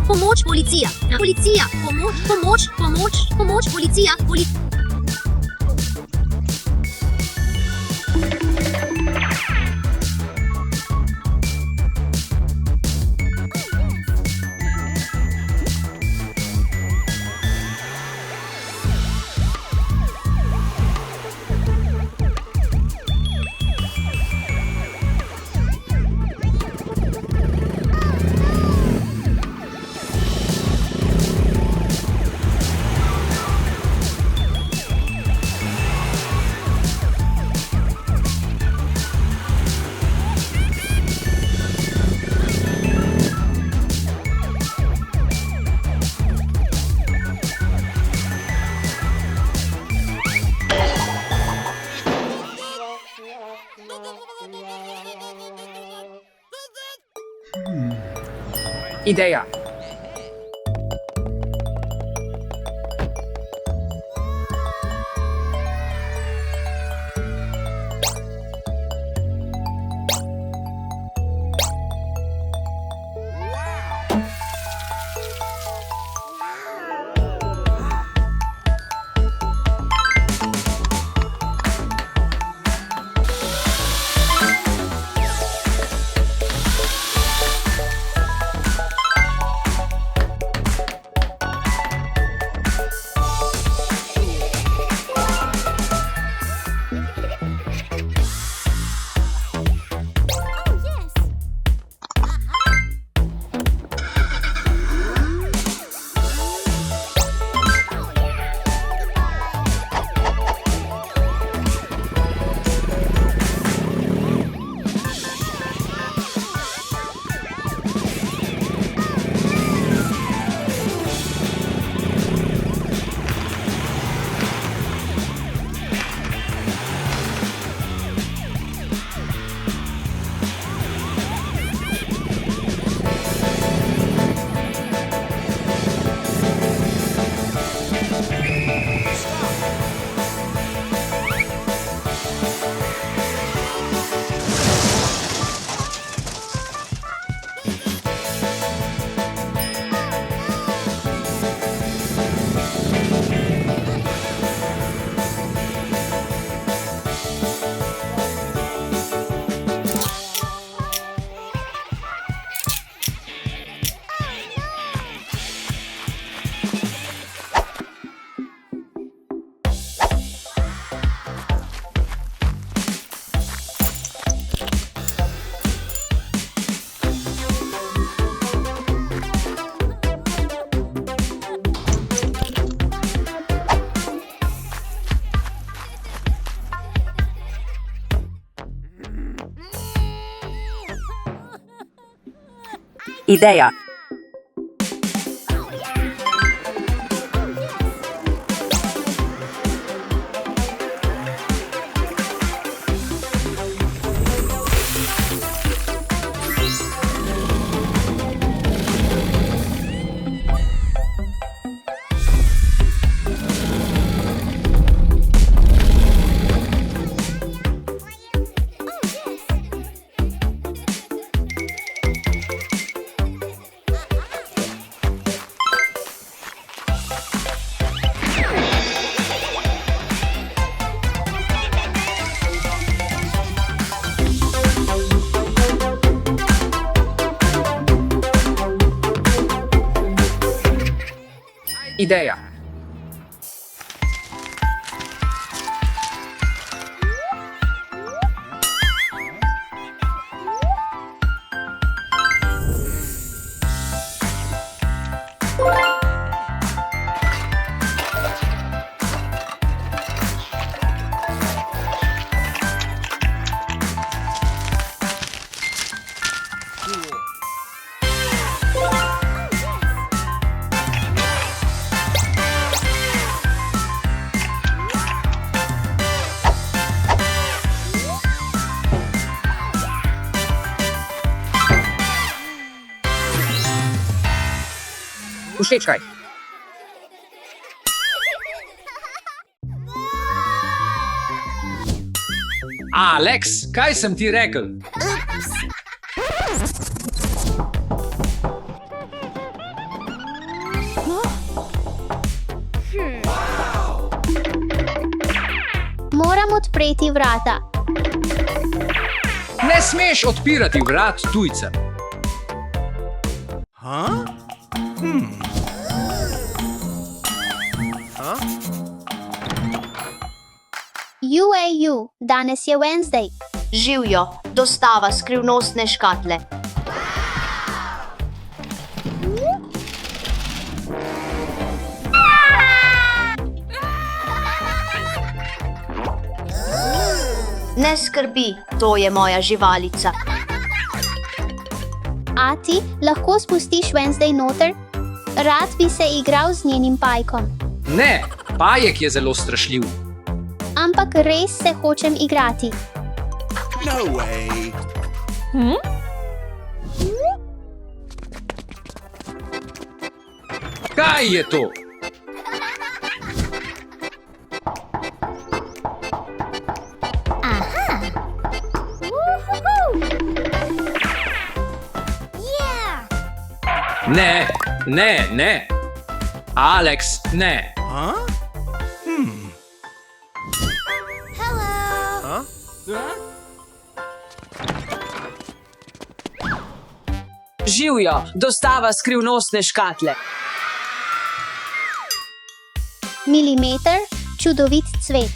Pomoč, policija! Policija! Pomoč, pomoč, pomoč, pomoč, policija! Idea. Idea. Idea. Všečkaj. Alex, kaj sem ti rekel? Moram odpreti vrata. Ne smeš odpirati vrat tujcem. UAU, danes je Wednesday. Živijo, dostava skrivnostne škatle. Ne skrbi, to je moja živalica. A ti lahko spustiš Wednesday noter? Rad bi se igral z njenim pajkom. Ne, pajek je zelo strašljiv. Ampak res se hočem igrati. No way. Kaj je to? Ne, ne, ne. Alex, ne. Živijo, dostava skrivnostne škatle. Milimeter, čudovit cvet.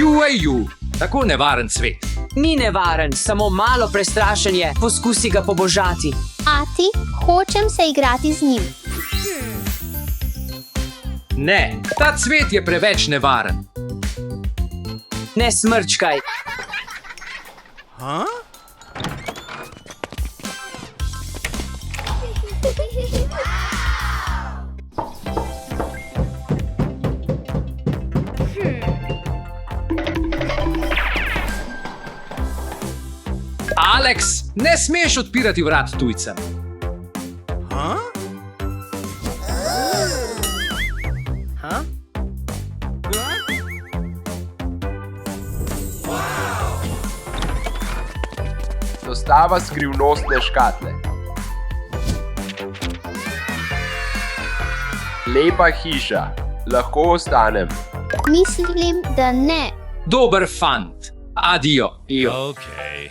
UAU, tako nevaren svet. Ni nevaren, samo malo prestrašen je. Poskusi ga pobožati. A ti hočem se igrati z njim. Ne, ta cvet je preveč nevaren. Ne smrčkaj. Alex, ne smeš odpirati vrat tujcem. Dostava skrivnostne škatle. Lepa hiša. Lahko ostanem. Mislim, da ne. Dober fant. Adio. Okay.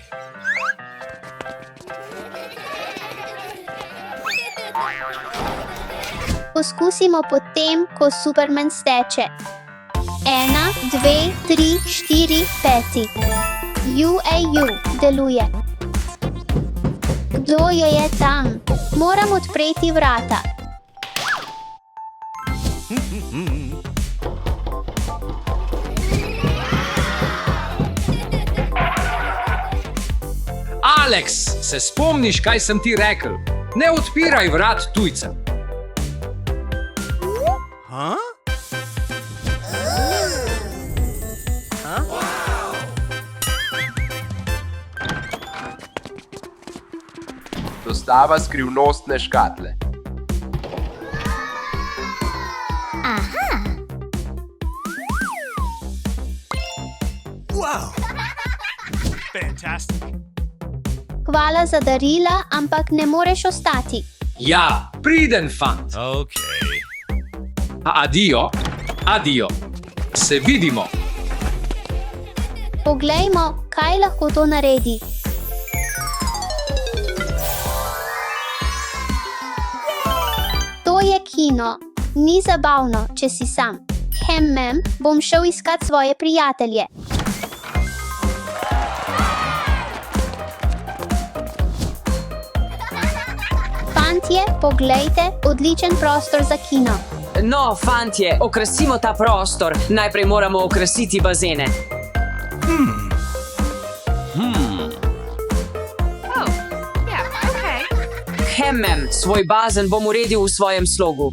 Poskusimo potem, ko Superman steče. 1, 2, 3, 4, 5. UAU deluje. Kdo je tam? Moram odpreti vrata. Alex, se spomniš, kaj sem ti rekel? Ne odpiraj vrat tujcem. Dostava skrivnostne škatle. Wow. Fantastic. Hvala za darila, ampak ne moreš ostati. Ja, priden fant. Okay. Adio. Adio. Se vidimo. Poglejmo, kaj lahko to naredi. To je kino. Ni zabavno, če si sam. Bom šel iskat svoje prijatelje. Fantje, poglejte, odličen prostor za kino. No, fantje, okrasimo ta prostor. Najprej moramo okrasiti bazene. Svoj bazen bom uredil v svojem slogu.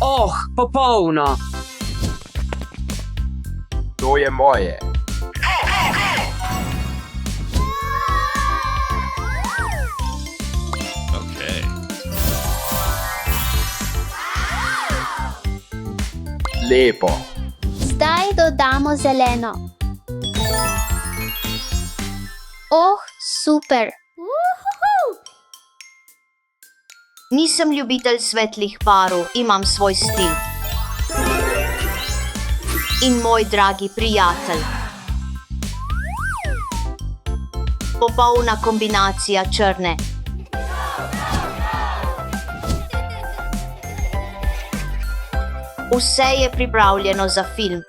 O, popolno. To je moje. Okay. Lepo. Zdaj dodamo zeleno. Oh, super. Nisem ljubitelj svetlih barv, imam svoj stil. In moj dragi prijatelj. Popolna kombinacija črne. Vse je pripravljeno za film.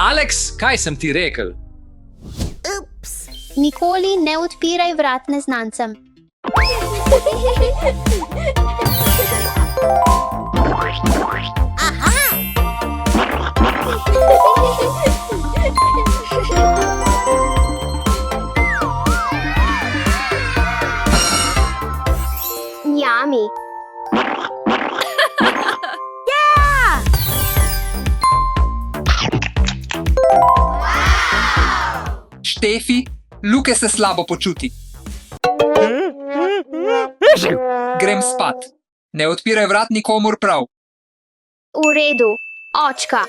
Alex, kaj sem ti rekel? Nikoli ne odpiraj vrat neznancem. Njami. Štefi, Luke se slabo počuti. Grem spat. Ne odpiraj vrat nikomur prav. V redu, očka.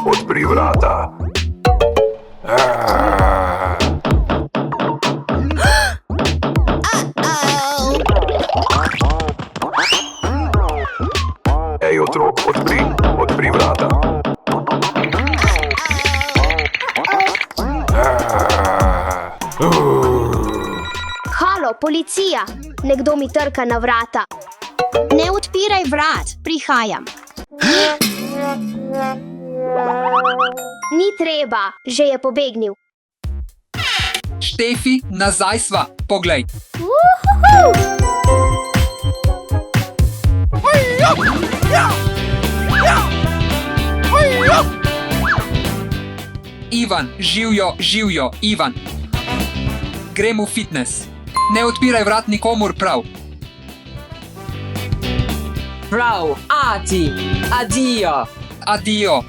Odpri vrata. Ej, otrok, odpri vrata. Halo, policija! Nekdo mi trka na vrata. Ne odpiraj vrat, prihajam. Ni treba, že je pobegnil. Štefi, nazaj sva, poglej. Ivan, živjo, Ivan. Grem v fitness. Ne odpiraj vrat nikomur prav. Prav, Ati, adijo. Adijo.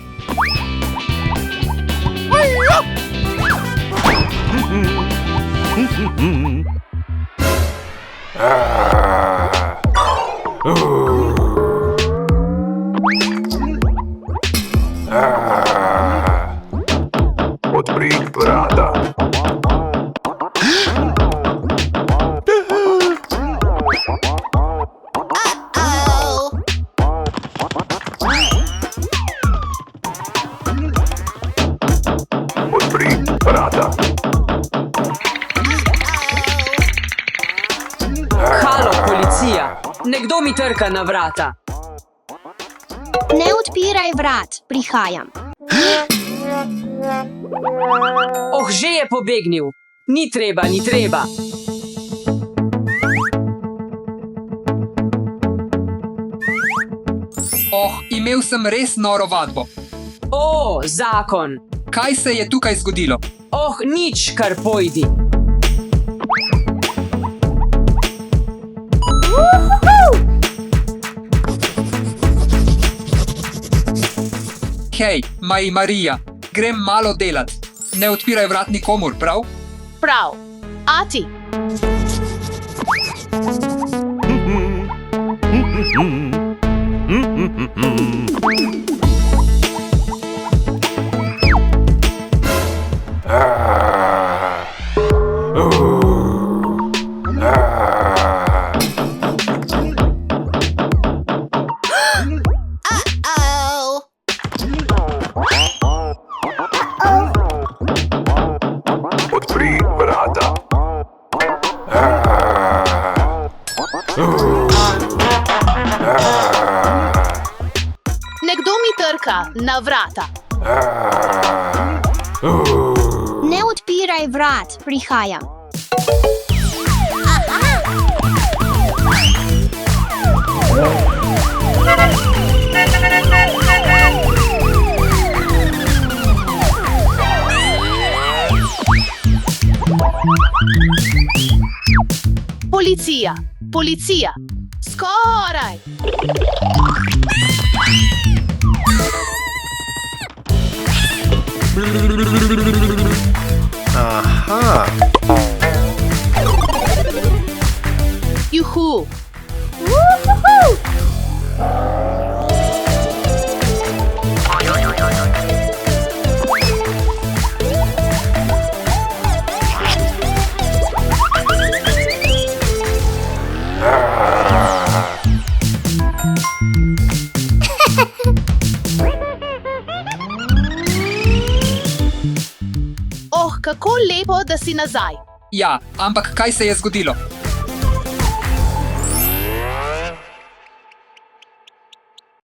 Odpri vrata. Odpri vrata. Halo, policija. Nekdo mi trka na vrata. Ne odpiraj vrat, prihajam. Oh, že je pobegnil. Ni treba. Oh, imel sem res noro vadbo. O, zakon. Kaj se je tukaj zgodilo? Oh, nič, kar pojdi. Hej, Marija, grem malo delat. Ne odpiraj vrat nikomur, prav? Prav. Ati. Odpri vrata. Čaka na vrata. Ne odpiraj vrat, prihajam. Policija, policija, skoraj! Aha. Juhu! Oh, kako lepo, da si nazaj. Ja, ampak kaj se je zgodilo?